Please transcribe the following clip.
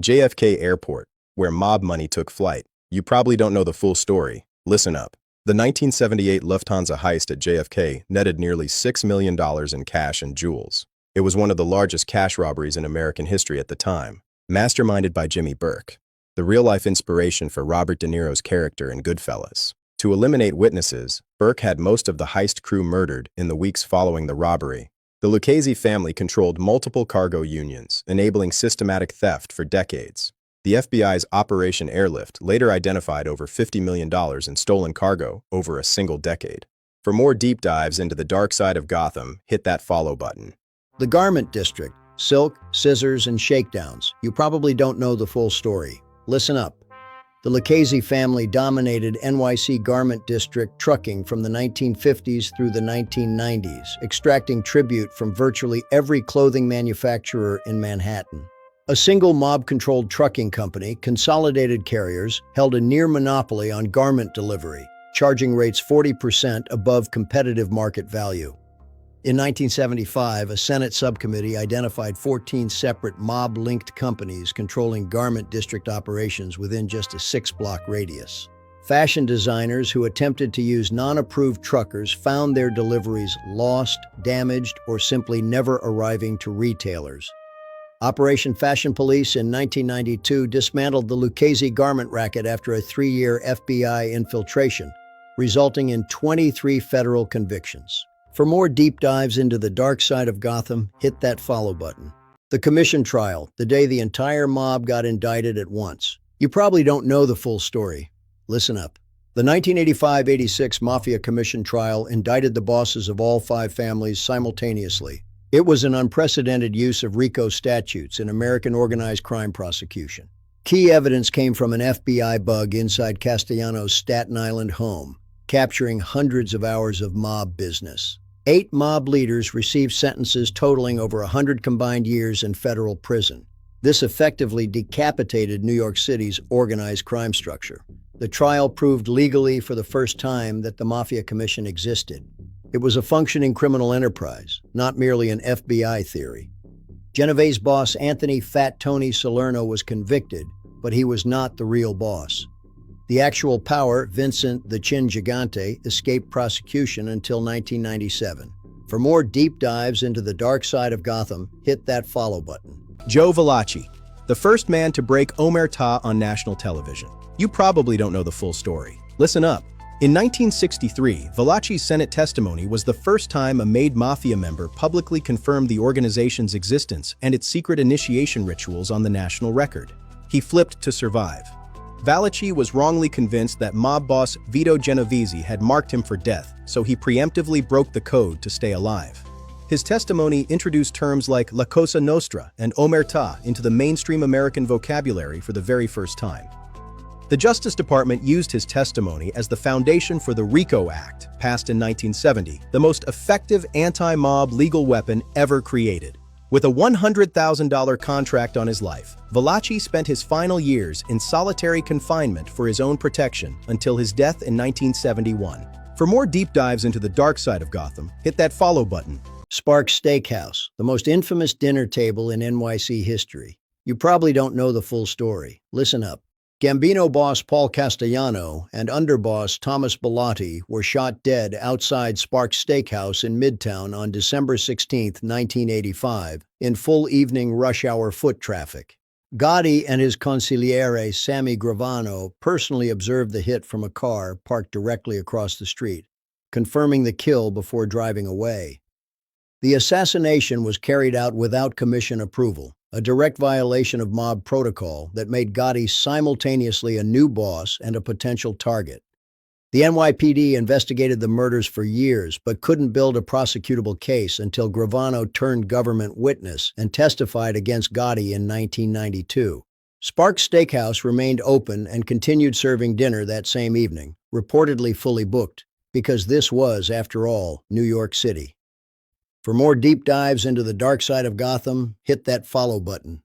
JFK Airport, where mob money took flight. You probably don't know the full story. Listen up. The 1978 Lufthansa heist at JFK netted nearly $6 million in cash and jewels. It was one of the largest cash robberies in American history at the time, masterminded by Jimmy Burke, the real-life inspiration for Robert De Niro's character in Goodfellas. To eliminate witnesses, Burke had most of the heist crew murdered in the weeks following the robbery. The Lucchese family controlled multiple cargo unions, enabling systematic theft for decades. The FBI's Operation Airlift later identified over $50 million in stolen cargo over a single decade. For more deep dives into the dark side of Gotham, hit that follow button. The Garment District, silk, scissors, and shakedowns. You probably don't know the full story. Listen up. The Lucchese family dominated NYC Garment District trucking from the 1950s through the 1990s, extracting tribute from virtually every clothing manufacturer in Manhattan. A single mob-controlled trucking company, Consolidated Carriers, held a near monopoly on garment delivery, charging rates 40% above competitive market value. In 1975, a Senate subcommittee identified 14 separate mob-linked companies controlling garment district operations within just a 6-block radius. Fashion designers who attempted to use non-approved truckers found their deliveries lost, damaged, or simply never arriving to retailers. Operation Fashion Police in 1992 dismantled the Lucchese garment racket after a 3-year FBI infiltration, resulting in 23 federal convictions. For more deep dives into the dark side of Gotham, hit that follow button. The Commission Trial, the day the entire mob got indicted at once. You probably don't know the full story. Listen up. The 1985-86 Mafia Commission Trial indicted the bosses of all 5 families simultaneously. It was an unprecedented use of RICO statutes in American organized crime prosecution. Key evidence came from an FBI bug inside Castellano's Staten Island home, capturing hundreds of hours of mob business. 8 mob leaders received sentences totaling over 100 combined years in federal prison. This effectively decapitated New York City's organized crime structure. The trial proved legally for the first time that the Mafia Commission existed. It was a functioning criminal enterprise, not merely an FBI theory. Genovese boss Anthony Fat Tony Salerno was convicted, but he was not the real boss. The actual power, Vincent the Chin Gigante, escaped prosecution until 1997. For more deep dives into the dark side of Gotham, hit that follow button. Joe Valachi, the first man to break omertà on national television. You probably don't know the full story. Listen up. In 1963, Valachi's Senate testimony was the first time a made Mafia member publicly confirmed the organization's existence and its secret initiation rituals on the national record. He flipped to survive. Valachi was wrongly convinced that mob boss Vito Genovese had marked him for death, so he preemptively broke the code to stay alive. His testimony introduced terms like La Cosa Nostra and omertà into the mainstream American vocabulary for the very first time. The Justice Department used his testimony as the foundation for the RICO Act, passed in 1970, the most effective anti-mob legal weapon ever created. With a $100,000 contract on his life, Valachi spent his final years in solitary confinement for his own protection until his death in 1971. For more deep dives into the dark side of Gotham, hit that follow button. Sparks Steakhouse, the most infamous dinner table in NYC history. You probably don't know the full story. Listen up. Gambino boss Paul Castellano and underboss Thomas Bellotti were shot dead outside Sparks Steakhouse in Midtown on December 16, 1985, in full evening rush hour foot traffic. Gotti and his consigliere Sammy Gravano personally observed the hit from a car parked directly across the street, confirming the kill before driving away. The assassination was carried out without commission approval, a direct violation of mob protocol that made Gotti simultaneously a new boss and a potential target. The NYPD investigated the murders for years, but couldn't build a prosecutable case until Gravano turned government witness and testified against Gotti in 1992. Sparks Steakhouse remained open and continued serving dinner that same evening, reportedly fully booked, because this was, after all, New York City. For more deep dives into the dark side of Gotham, hit that follow button.